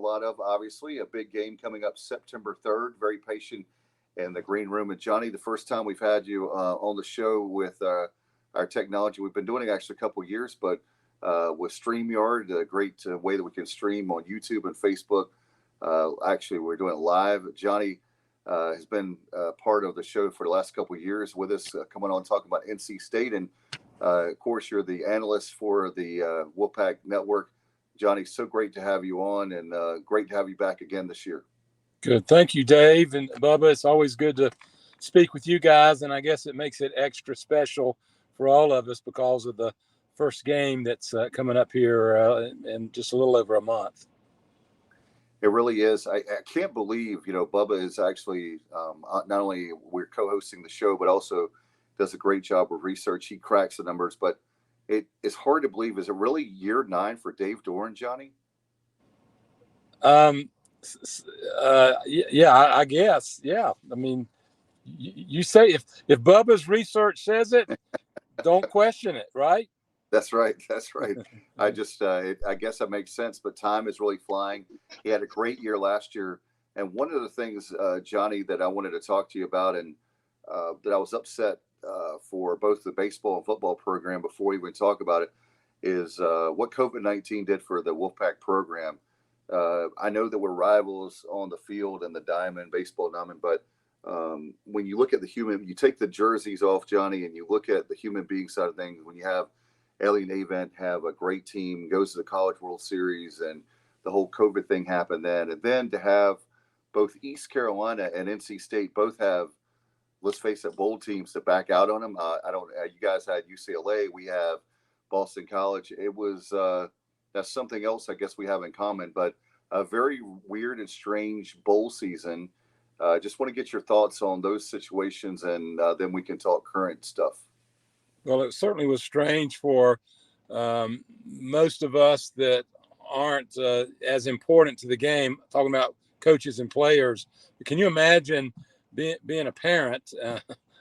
a lot of. Obviously, a big game coming up September 3rd. Very patient in the green room. And Johnny, the first time we've had you on the show with our technology, we've been doing it actually a couple of years, but with StreamYard, a great way that we can stream on YouTube and Facebook. Actually, we're doing it live. Johnny has been part of the show for the last couple of years with us, coming on talking about NC State. And of course, you're the analyst for the Wolfpack Network. Johnny, so great to have you on, and great to have you back again this year. Good. Thank you, Dave. And Bubba, it's always good to speak with you guys, and I guess it makes it extra special for all of us because of the first game that's coming up here in just a little over a month. It really is. I can't believe, Bubba is actually not only we're co-hosting the show, but also does a great job of research. He cracks the numbers, but it's hard to believe. Is it really year 9 for Dave Doeren, Johnny? Yeah, I guess. Yeah. I mean, you say if Bubba's research says it, don't question it, right? That's right. That's right. I just, I guess that makes sense, but time is really flying. He had a great year last year. And one of the things, Johnny, that I wanted to talk to you about, and that I was upset for both the baseball and football program before we even talk about it, is what COVID-19 did for the Wolfpack program. I know that we're rivals on the field and the diamond, baseball diamond, but when you look at the human, you take the jerseys off, Johnny, and you look at the human being side of things. When you have Alien Avent have a great team, goes to the College World Series, and the whole COVID thing happened then. And then to have both East Carolina and NC State both have, let's face it, bowl teams to back out on them. You guys had UCLA, we have Boston College. It was, that's something else I guess we have in common, but a very weird and strange bowl season. Just want to get your thoughts on those situations, and then we can talk current stuff. Well, it certainly was strange for most of us that aren't as important to the game, talking about coaches and players. But can you imagine being a parent?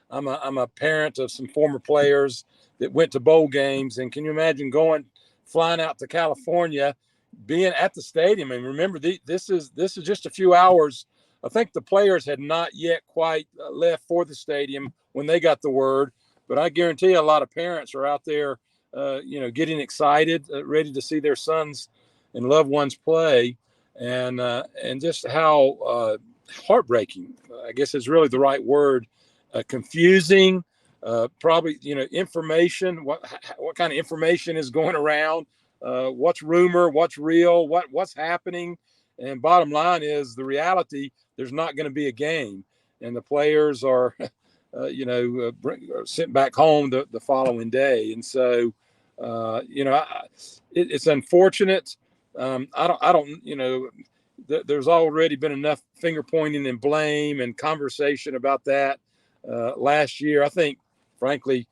I'm a parent of some former players that went to bowl games. And can you imagine flying out to California, being at the stadium? And remember, this is just a few hours. I think the players had not yet quite left for the stadium when they got the word. But I guarantee a lot of parents are out there, getting excited, ready to see their sons and loved ones play, and just how heartbreaking, I guess is really the right word, confusing, probably, information, what kind of information is going around, what's rumor, what's real, what's happening. And bottom line is the reality, there's not going to be a game, and the players are sent back home the following day. And so, it's unfortunate. There's already been enough finger pointing and blame and conversation about that last year. I think, frankly,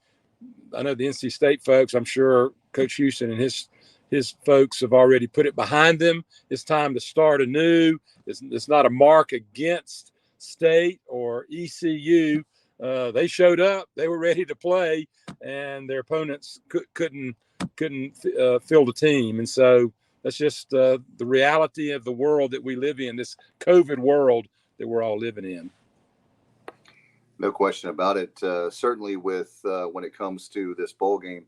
I know the NC State folks, I'm sure Coach Houston and his folks have already put it behind them. It's time to start anew. It's not a mark against State or ECU. They showed up, they were ready to play, and their opponents couldn't fill the team. And so that's just the reality of the world that we live in, this COVID world that we're all living in. No question about it. Certainly with when it comes to this bowl game,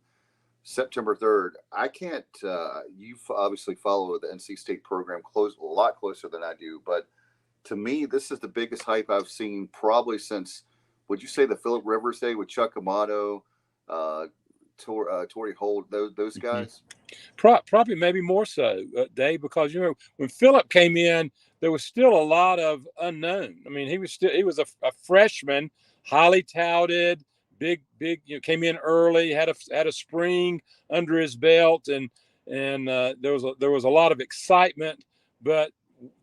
September 3rd, I can't, you obviously follow the NC State program a lot closer than I do, but to me, this is the biggest hype I've seen probably since, would you say, the Phillip Rivers day with Chuck Amato, Torrey Holt, those guys? Probably maybe more so, Dave, because when Phillip came in, there was still a lot of unknown. I mean, he was a freshman, highly touted, big, came in early, had a spring under his belt, and there was a lot of excitement, but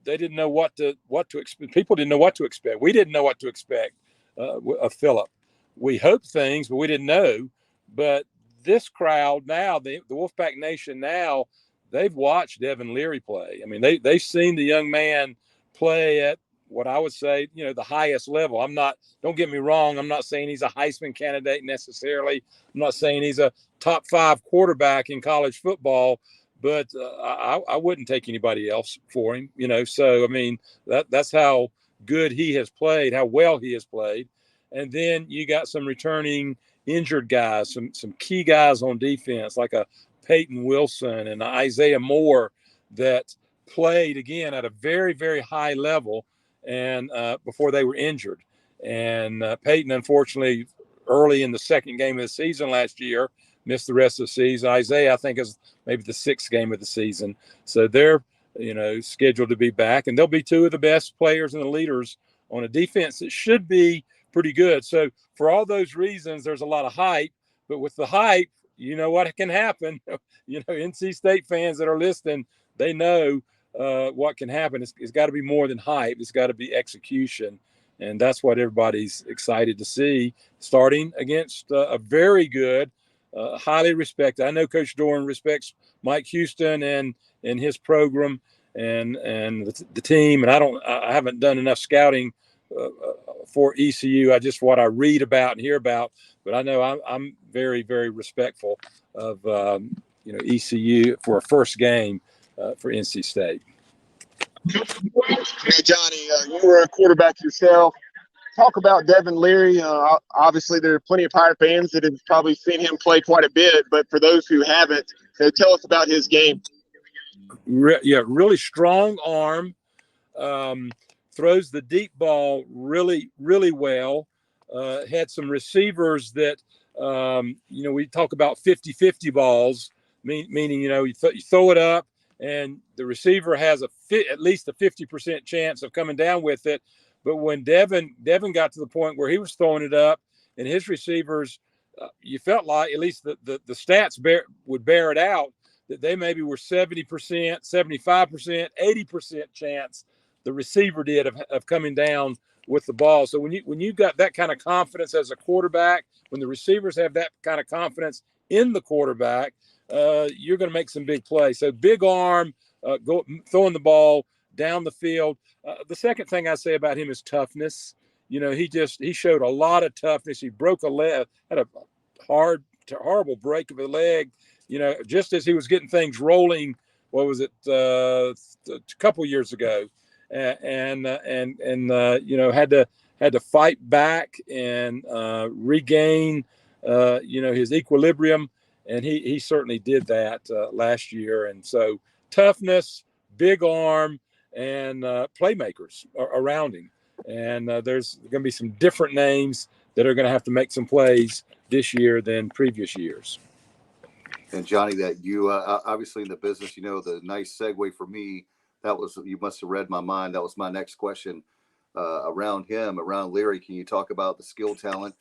they didn't know what to expect. People didn't know what to expect. We didn't know what to expect of Phillip. We hoped things, but we didn't know. But this crowd now, the Wolfpack Nation now, they've watched Devin Leary play. I mean, they've seen the young man play at what I would say, the highest level. Don't get me wrong, I'm not saying he's a Heisman candidate necessarily. I'm not saying he's a top 5 quarterback in college football, but I wouldn't take anybody else for him. So I mean that's how good he has played, how well he has played, and then you got some returning injured guys, some key guys on defense like a Peyton Wilson and Isaiah Moore that played again at a very, very high level and before they were injured. And Peyton, unfortunately, early in the second game of the season last year, missed the rest of the season. Isaiah, I think, is maybe the sixth game of the season. So they're, scheduled to be back. And they'll be two of the best players and the leaders on a defense that should be pretty good. So for all those reasons, there's a lot of hype. But with the hype, you know what can happen. NC State fans that are listening, they know what can happen. It's got to be more than hype. It's got to be execution. And that's what everybody's excited to see, starting against a very good, highly respected. I know Coach Doeren respects Mike Houston and his program and the team. And I haven't done enough scouting for ECU. What I read about and hear about. But I know I'm very, very respectful of ECU for a first game for NC State. Hey, Johnny, you were a quarterback yourself. Talk about Devin Leary. Obviously, there are plenty of Pirate fans that have probably seen him play quite a bit. But for those who haven't, tell us about his game. Really strong arm. Throws the deep ball really, really well. Had some receivers that, we talk about 50-50 balls, meaning, you throw it up and the receiver has at least a 50% chance of coming down with it. But when Devin got to the point where he was throwing it up and his receivers, you felt like at least the stats would bear it out that they maybe were 70%, 75%, 80% chance the receiver did of coming down with the ball. So when you got that kind of confidence as a quarterback, when the receivers have that kind of confidence in the quarterback, you're going to make some big plays. So big arm, throwing the ball down the field. The second thing I say about him is toughness. He showed a lot of toughness. He broke a leg, had a horrible break of a leg, just as he was getting things rolling. What was it? A couple years ago. And had to fight back and regain his equilibrium, and he certainly did that last year. And so toughness, big arm, and playmakers around him. And there's going to be some different names that are going to have to make some plays this year than previous years. And Johnny, that you obviously in the business, the nice segue for me. You must have read my mind. That was my next question around Leary. Can you talk about the skill talent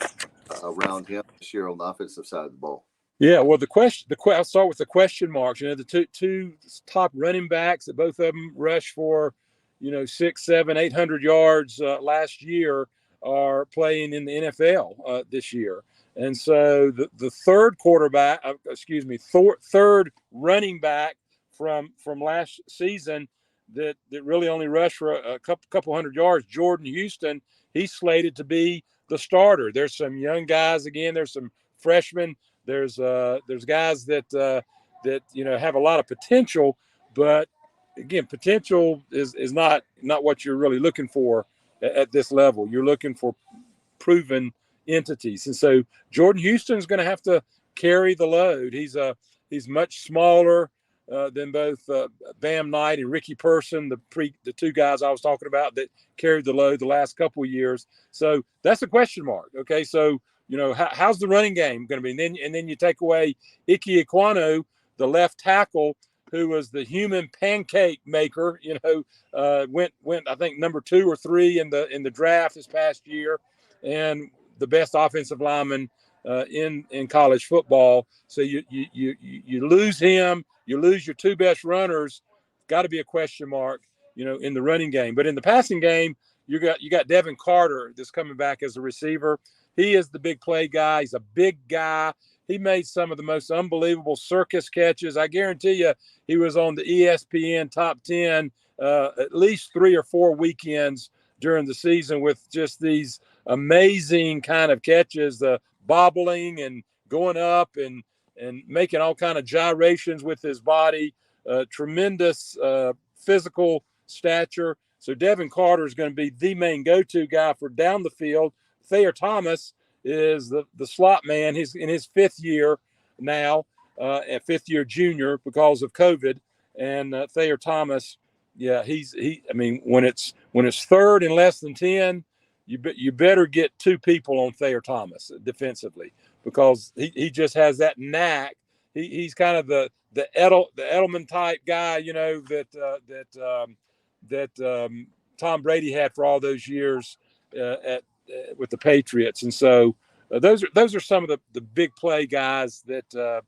around him this year on the offensive side of the ball? Yeah, well, I'll start with the question marks. The two top running backs that both of them rushed for, 600, 700, 800 yards last year are playing in the NFL this year. And so the third third running back from last season that really only rushed for a couple hundred yards, Jordan Houston, he's slated to be the starter. There's some young guys again. There's some freshmen. There's guys that have a lot of potential, but again, potential is not what you're really looking for at this level. You're looking for proven entities, and so Jordan Houston's going to have to carry the load. He's much smaller than both Bam Knight and Ricky Person, the two guys I was talking about that carried the load the last couple of years. So that's a question mark. Okay, so how's the running game going to be? And then you take away Ike Ekwonu, the left tackle, who was the human pancake maker. Went I think number 2 or 3 in the draft this past year, and the best offensive lineman in college football. So you lose him. You lose your 2 best runners. Got to be a question mark, in the running game. But in the passing game, you got Devin Carter that's coming back as a receiver. He is the big play guy. He's a big guy. He made some of the most unbelievable circus catches. I guarantee you, he was on the ESPN top 10 at least 3 or 4 weekends during the season with just these amazing kind of catches, bobbling and going up and making all kind of gyrations with his body. tremendous physical stature. So Devin Carter is going to be the main go-to guy for down the field. Thayer Thomas is the slot man. He's in his fifth year now, a fifth-year junior because of COVID. And Thayer Thomas, yeah, I mean, when it's third and less than 10, you better get two people on Thayer Thomas defensively, because he just has that knack. He's kind of the Edelman type guy, you know, that Tom Brady had for all those years with the Patriots. And so those are some of the big play guys that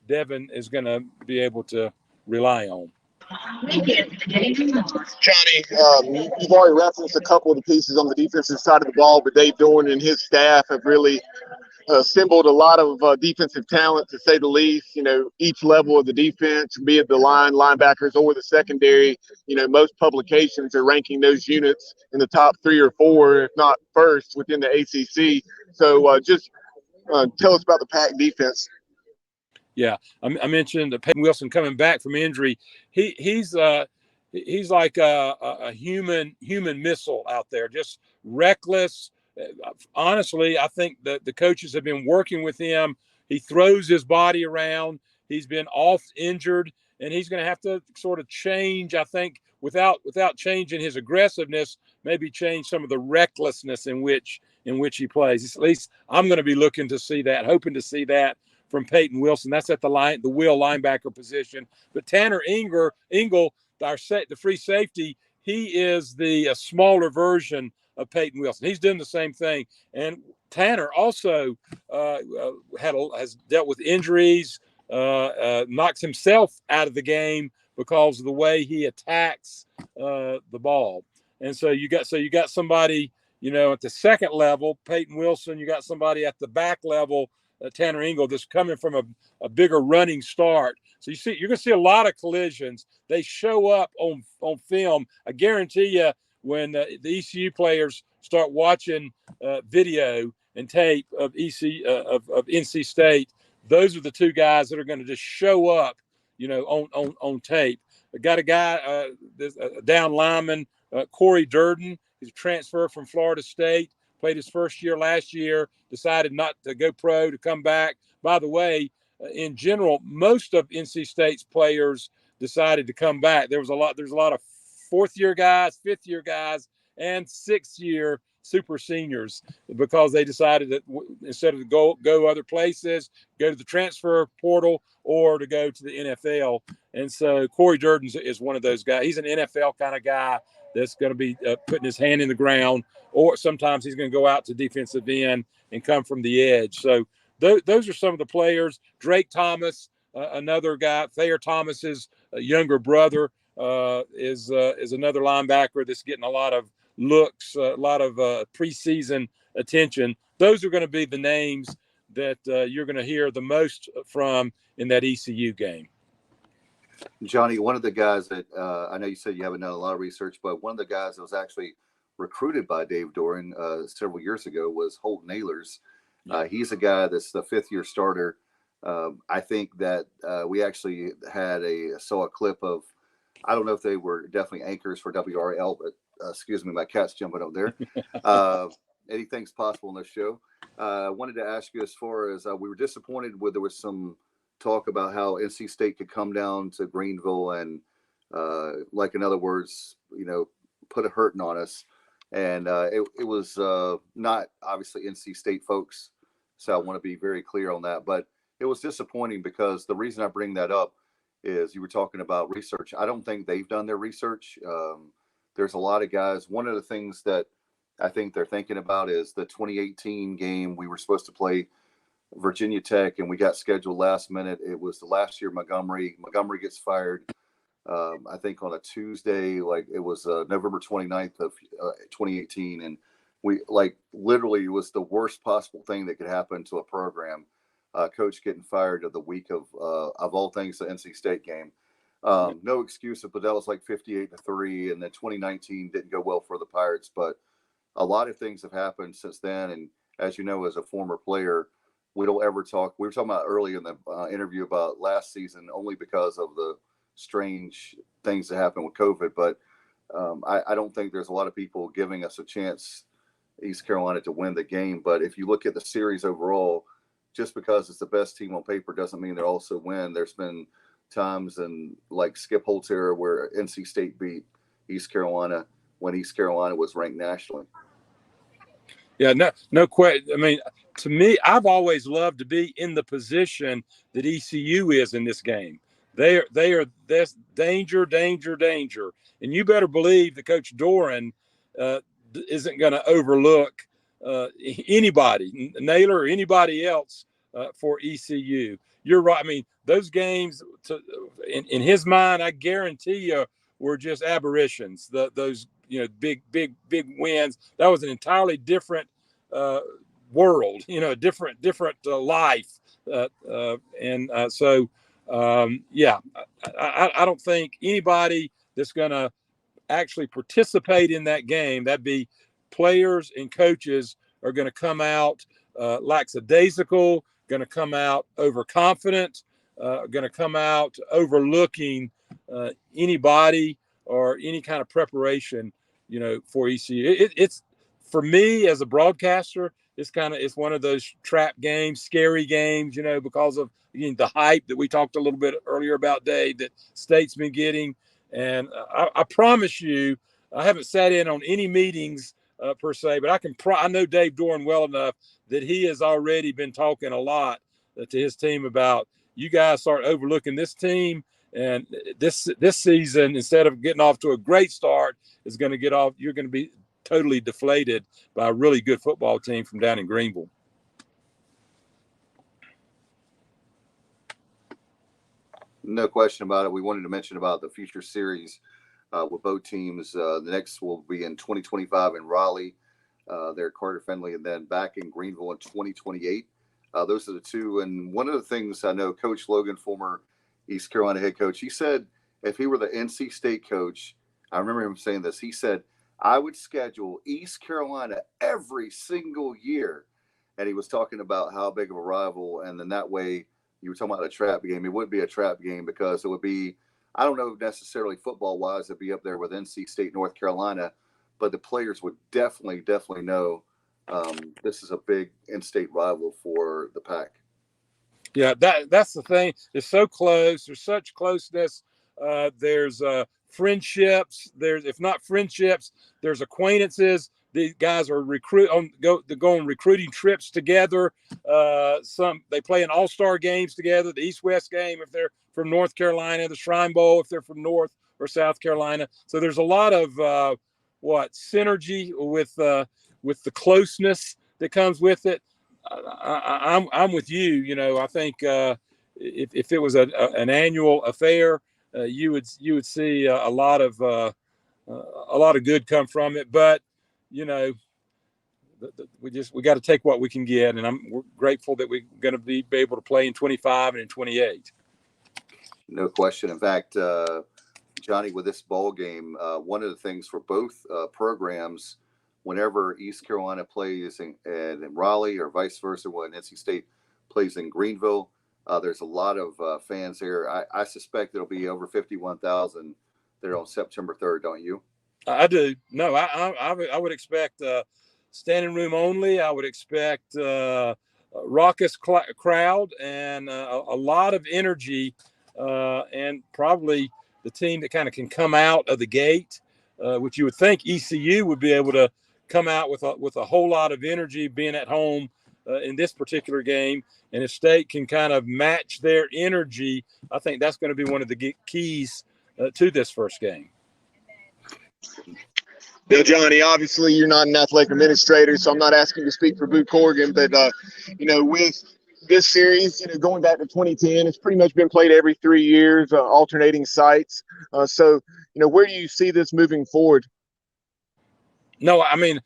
Devin is going to be able to rely on. Johnny, you've already referenced a couple of the pieces on the defensive side of the ball, but Dave Doeren and his staff have really assembled a lot of defensive talent, to say the least. You know, each level of the defense, be it the linebackers or the secondary, you know, most publications are ranking those units in the top 3 or 4, if not first, within the ACC. So just tell us about the Pac defense. Yeah, I mentioned Peyton Wilson coming back from injury. He's like a human missile out there, just reckless. Honestly, I think that the coaches have been working with him. He throws his body around. He's been off injured, and he's going to have to sort of change, I think, without changing his aggressiveness, maybe change some of the recklessness in which he plays. At least I'm going to be looking to see that, hoping to see that from Peyton Wilson. That's at the will linebacker position. But Tanner Engel, the free safety, he is the smaller version of Peyton Wilson. He's doing the same thing. And Tanner also has dealt with injuries, knocks himself out of the game because of the way he attacks the ball. And so you got somebody, you know, at the second level, Peyton Wilson. You got somebody at the back level, Tanner Engel, that's coming from a bigger running start. So you're going to see a lot of collisions. They show up on film. I guarantee you, when the ECU players start watching video and tape of NC State, those are the two guys that are going to just show up, you know, on tape. I got a guy, down lineman, Corey Durden. He's a transfer from Florida State. Played his first year last year, decided not to go pro, to come back. By the way, in general, most of NC State's players decided to come back. There's a lot of fourth-year guys, fifth-year guys, and sixth-year super seniors, because they decided that instead of go other places, go to the transfer portal or to go to the NFL. And so Corey Durden is one of those guys. He's an NFL kind of guy that's going to be putting his hand in the ground, or sometimes he's going to go out to defensive end and come from the edge. So those are some of the players. Drake Thomas, another guy. Thayer Thomas's younger brother is another linebacker that's getting a lot of looks, a lot of preseason attention. Those are going to be the names that you're going to hear the most from in that ECU game. Johnny, one of the guys that I know you said you haven't done a lot of research, but one of the guys that was actually recruited by Dave Doeren several years ago was Holt Nailers. He's a guy that's the fifth-year starter. I think that we actually saw a clip of, I don't know if they were definitely anchors for WRL, but excuse me, my cat's jumping up there. Anything's possible in this show. I wanted to ask you, as far as we were disappointed there was some talk about how NC State could come down to Greenville and, like, in other words, you know, put a hurting on us. And it was not obviously NC State folks. So I want to be very clear on that. But it was disappointing, because the reason I bring that up is you were talking about research. I don't think they've done their research. There's a lot of guys. One of the things that I think they're thinking about is the 2018 game. We were supposed to play Virginia Tech, and we got scheduled last minute. It was the last year Montgomery gets fired, I think on a Tuesday, like it was November 29th of 2018. And we, like, literally, it was the worst possible thing that could happen to a program. Coach getting fired of the week of all things, the NC State game. No excuse, but that was like 58-3, and then 2019 didn't go well for the Pirates. But a lot of things have happened since then, and as you know, as a former player, we don't ever talk. We were talking about earlier in the interview about last season, only because of the strange things that happen with COVID. But I don't think there's a lot of people giving us a chance, East Carolina, to win the game. But if you look at the series overall, just because it's the best team on paper doesn't mean they'll also win. There's been times in like Skip Holt's era where NC State beat East Carolina when East Carolina was ranked nationally. Yeah, no question. I mean, to me, I've always loved to be in the position that ECU is in this game. They are this danger, and you better believe that Coach Doeren isn't going to overlook anybody, Naylor or anybody else for ECU. You're right. I mean, those games, in his mind, I guarantee you, were just aberrations. Those big wins. That was an entirely different world. Different life. So I don't think anybody that's going to actually participate in that game, that'd be players and coaches, are going to come out lackadaisical, going to come out overconfident, going to come out overlooking anybody or any kind of preparation, for ECU. It's for me as a broadcaster, it's one of those trap games, scary games, because of the hype that we talked a little bit earlier about, Dave, that State's been getting. And I promise you, I haven't sat in on any meetings per se, but I know Dave Doeren well enough that he has already been talking a lot to his team about, you guys start overlooking this team, and this season, instead of getting off to a great start, is going to get off. You're going to be totally deflated by a really good football team from down in Greenville. No question about it. We wanted to mention about the future series with both teams. The next will be in 2025 in Raleigh. They're Carter Finley, and then back in Greenville in 2028. Those are the two. And one of the things I know, Coach Logan, former East Carolina head coach, he said if he were the NC State coach, I remember him saying this, he said, I would schedule East Carolina every single year. And he was talking about how big of a rival. And then that way, you were talking about a trap game. It would be a trap game because it would be, I don't know necessarily football-wise, it'd be up there with NC State, North Carolina, but the players would definitely know this is a big in-state rival for the Pac. Yeah, that's the thing. It's so close. There's such closeness. There's friendships. If not friendships, there's acquaintances. These guys are they go on recruiting trips together. They play in all-star games together. The East-West game if they're from North Carolina, the Shrine Bowl if they're from North or South Carolina. So there's a lot of synergy with the closeness that comes with it. I'm with you. I think if it was an annual affair, you would see a lot of good come from it. But we got to take what we can get, and we're grateful that we're going to be able to play in 25 and in 28. No question. In fact, Johnny, with this ball game, one of the things for both programs, whenever East Carolina plays in Raleigh or vice versa, when NC State plays in Greenville, there's a lot of fans there. I suspect it'll be over 51,000 there on September 3rd, don't you? I do. No, I would expect standing room only. I would expect raucous crowd and a lot of energy, and probably the team that kind of can come out of the gate, which you would think ECU would be able to come out with a whole lot of energy being at home in this particular game. And if State can kind of match their energy, I think that's going to be one of the keys to this first game. Now, Johnny, obviously you're not an athletic administrator, so I'm not asking you to speak for Boo Corrigan, but, with this series, going back to 2010, it's pretty much been played every 3 years, alternating sites. So, where do you see this moving forward? No, I mean,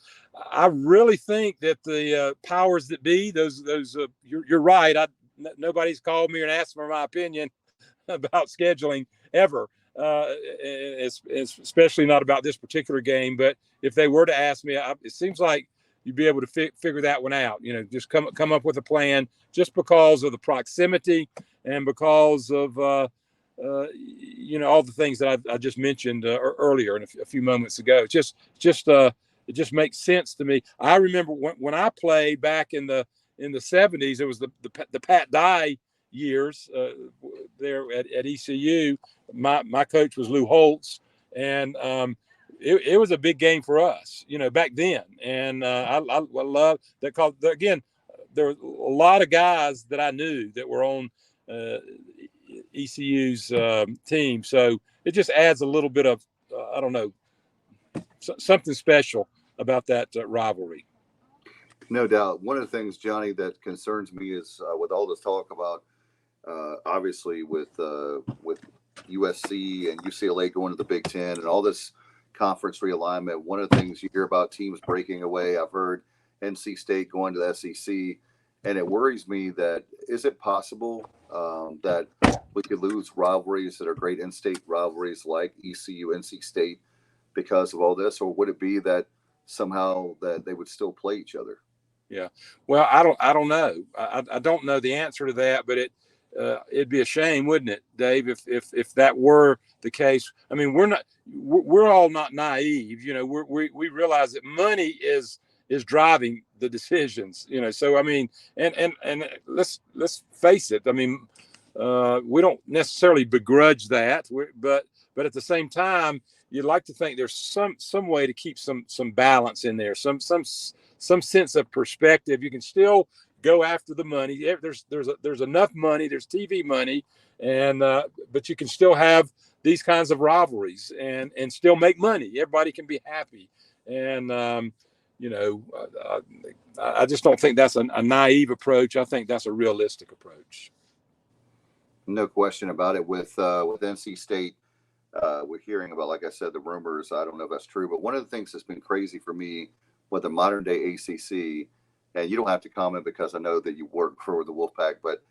I really think that the powers that be, you're right. Nobody's called me and asked for my opinion about scheduling ever. Especially not about this particular game. But if they were to ask me, it seems like you'd be able to figure that one out. Just come up with a plan, just because of the proximity and because of all the things that I just mentioned earlier and a few moments ago. It just makes sense to me. I remember when I played back in the 70s, it was the Pat Dye years there at ECU. My coach was Lou Holtz, and it was a big game for us, back then. And I love that, because again, there were a lot of guys that I knew that were on ECU's team, so it just adds a little bit of I don't know, something special about that rivalry. No doubt. One of the things, Johnny, that concerns me is with all this talk about obviously with USC and UCLA going to the Big Ten and all this conference realignment. One of the things you hear about teams breaking away. I've heard NC State going to the SEC, and it worries me that is it possible that we could lose rivalries that are great in-state rivalries like ECU, NC State because of all this, or would it be that somehow that they would still play each other? Yeah, well, I don't know. I don't know the answer to that, but it'd be a shame, wouldn't it, Dave, if that were the case? I mean, we're all not naive, we realize that money is driving the decisions, so I mean, and let's face it, I mean, we don't necessarily begrudge that, but at the same time, you'd like to think there's some way to keep some balance in there, some sense of perspective. You can still go after the money. There's enough money. There's TV money, and but you can still have these kinds of rivalries and still make money. Everybody can be happy, and I just don't think that's a naive approach. I think that's a realistic approach. No question about it. With NC State, we're hearing about, like I said, the rumors. I don't know if that's true, but one of the things that's been crazy for me with the modern day ACC, and you don't have to comment because I know that you work for the Wolfpack, but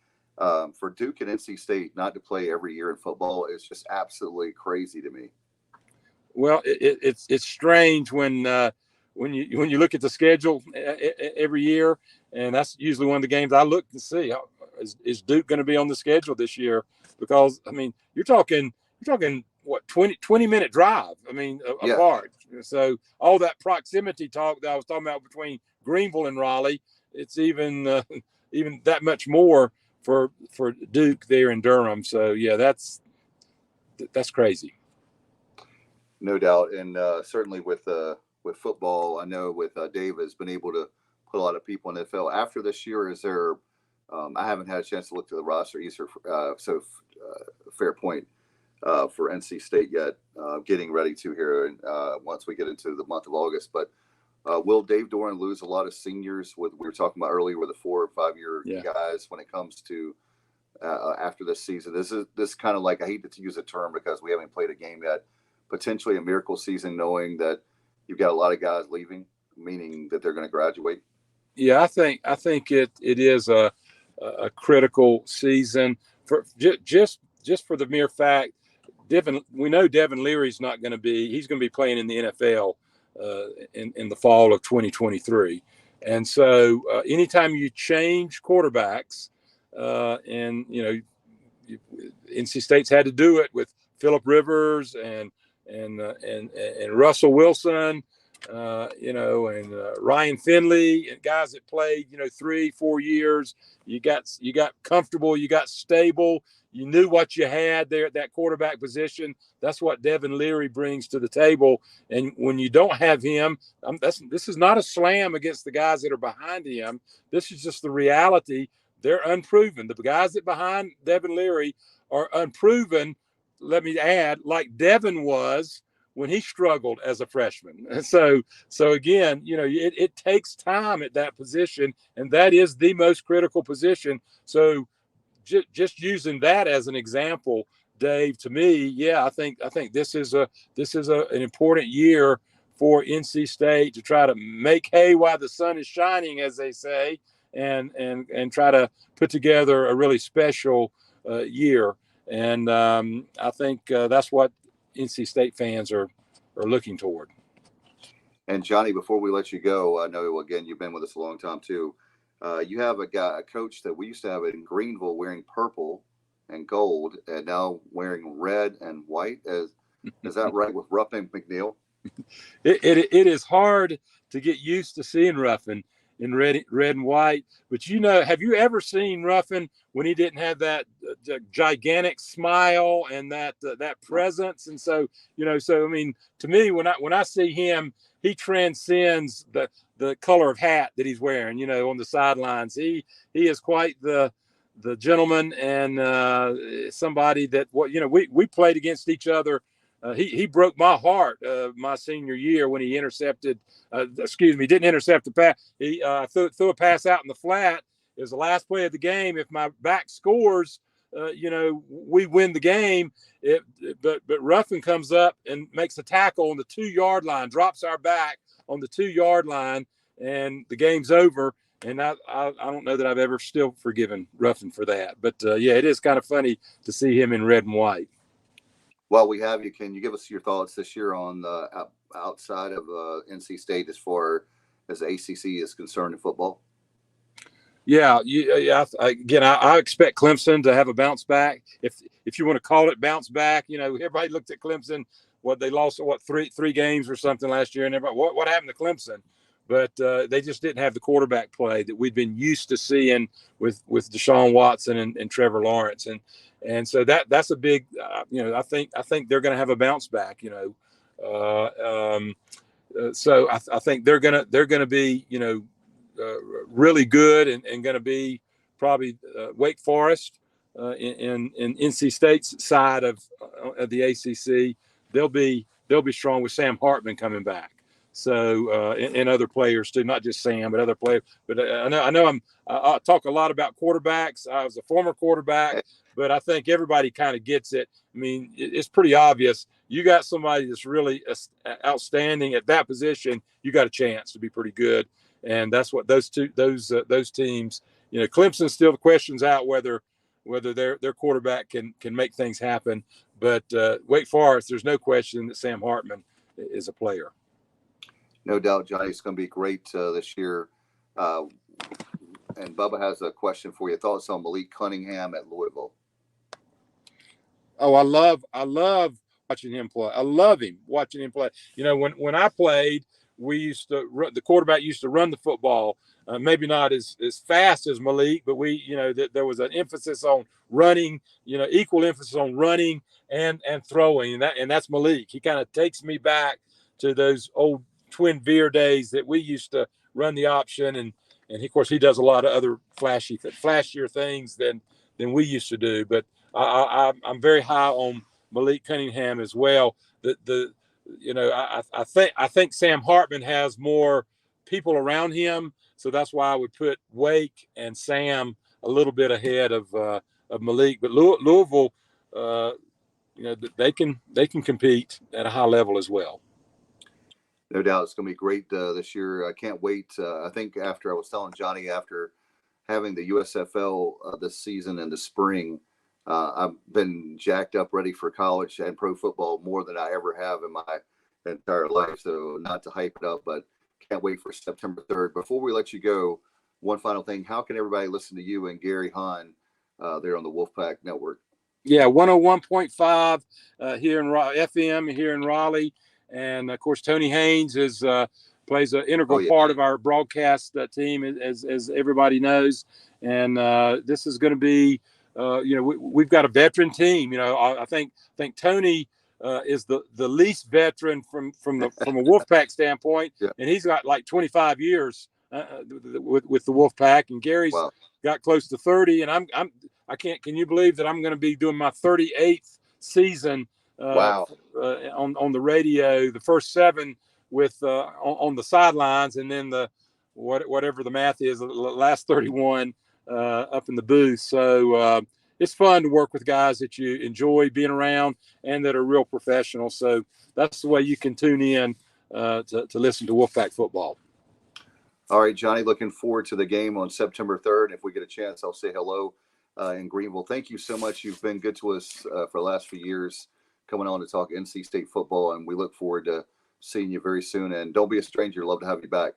for Duke and NC State not to play every year in football is just absolutely crazy to me. Well, it's strange when you look at the schedule every year, and that's usually one of the games I look to see. Is Duke going to be on the schedule this year? Because I mean, you're talking what 20-minute drive. I mean, apart. So all that proximity talk that I was talking about between Greenville and Raleigh, it's even that much more for Duke there in Durham. So yeah, that's crazy. No doubt, and certainly with football, I know with Dave has been able to put a lot of people in the NFL. After this year, is there? I haven't had a chance to look to the roster either. Fair point for NC State yet. Getting ready to here, and once we get into the month of August. But will Dave Doeren lose a lot of seniors? We were talking about earlier with the 4 or 5 year guys when it comes to after this season. This kind of like, I hate to use a term because we haven't played a game yet. Potentially a miracle season, knowing that you've got a lot of guys leaving, meaning that they're going to graduate. Yeah, I think it is a critical season for just for the mere fact we know Devin Leary's not going to be. He's going to be playing in the NFL in the fall of 2023, and so anytime you change quarterbacks, and NC State's had to do it with Phillip Rivers and Russell Wilson, and Ryan Finley, and guys that played 3-4 years. You got comfortable, you got stable, you knew what you had there at that quarterback position. That's what Devin Leary brings to the table. And when you don't have him, this is not a slam against the guys that are behind him. This is just the reality. They're unproven. The guys that behind Devin Leary are unproven. Let me add, like Devin was when he struggled as a freshman. And so again, it takes time at that position, and that is the most critical position. So just using that as an example, Dave, to me, I think this is an important year for NC State to try to make hay while the sun is shining, as they say, and try to put together a really special year. And I think that's what NC State fans are looking toward. And Johnny, before we let you go, I know, again, you've been with us a long time too. You have a coach that we used to have in Greenville wearing purple and gold, and now wearing red and white. Is that right with Ruffin McNeil? It is hard to get used to seeing Ruffin in red and white. But have you ever seen Ruffin when he didn't have that gigantic smile and that presence? And so I mean, to me, when I see him, he transcends the color of hat that he's wearing. On the sidelines, he is quite the gentleman, and somebody that we played against each other. He broke my heart my senior year when he intercepted. Didn't intercept the pass. He threw a pass out in the flat. It was the last play of the game. If my back scores, we win the game. But Ruffin comes up and makes a tackle on the 2-yard line, drops our back on the 2-yard line, and the game's over. And I don't know that I've ever still forgiven Ruffin for that. But it is kind of funny to see him in red and white. Well, we have you. Can you give us your thoughts this year on the outside of NC State as far as the ACC is concerned in football? Yeah. I expect Clemson to have a bounce back. If you want to call it bounce back, everybody looked at Clemson. They lost three games or something last year, and everybody, what happened to Clemson? But they just didn't have the quarterback play that we've been used to seeing with Deshaun Watson and Trevor Lawrence, and so that's a big, I think they're going to have a bounce back, so I think they're gonna be, really good and going to be probably Wake Forest in NC State's side of the ACC. They'll be strong with Sam Hartman coming back. So and other players too, not just Sam, but other players. But I know I talk a lot about quarterbacks. I was a former quarterback, but I think everybody kind of gets it. I mean, it's pretty obvious. You got somebody that's really outstanding at that position, you got a chance to be pretty good. And that's what those teams. Clemson still questions out whether their quarterback can make things happen. But Wake Forest, there's no question that Sam Hartman is a player. No doubt, Johnny. It's going to be great this year. And Bubba has a question for you. Thoughts on Malik Cunningham at Louisville? Oh, I love watching him play. I love him watching him play. When I played, the quarterback used to run the football. Maybe not as fast as Malik, but there was an emphasis on running. Equal emphasis on running and throwing, and that's Malik. He kind of takes me back to those old Twin Veer days that we used to run the option, and of course he does a lot of other flashier things than we used to do. But I'm very high on Malik Cunningham as well. I think Sam Hartman has more people around him, so that's why I would put Wake and Sam a little bit ahead of Malik. But Louisville, they can compete at a high level as well. No doubt, it's going to be great this year. I can't wait. I think I was telling Johnny, after having the USFL this season in the spring, I've been jacked up ready for college and pro football more than I ever have in my entire life. So not to hype it up, but can't wait for September 3rd. Before we let you go, one final thing. How can everybody listen to you and Gary Hahn there on the Wolfpack Network? Yeah, 101.5 here in FM here in Raleigh. And of course, Tony Haynes plays an integral part of our broadcast team, as everybody knows. And this is going to be, we've got a veteran team. I think Tony is the least veteran from a Wolfpack standpoint, and he's got like 25 years with the Wolfpack, and Gary's got close to 30. And can you believe that I'm going to be doing my 38th season? On the radio, the first 7 with on the sidelines, and then whatever the math is, the last 31 up in the booth. So it's fun to work with guys that you enjoy being around and that are real professionals. So that's the way you can tune in to listen to Wolfpack football. All right, Johnny, looking forward to the game on September 3rd. If we get a chance, I'll say hello in Greenville. Thank you so much. You've been good to us for the last few years, coming on to talk NC State football, and we look forward to seeing you very soon. And don't be a stranger. Love to have you back.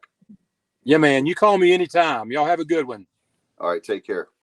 Yeah, man. You call me anytime. Y'all have a good one. All right. Take care.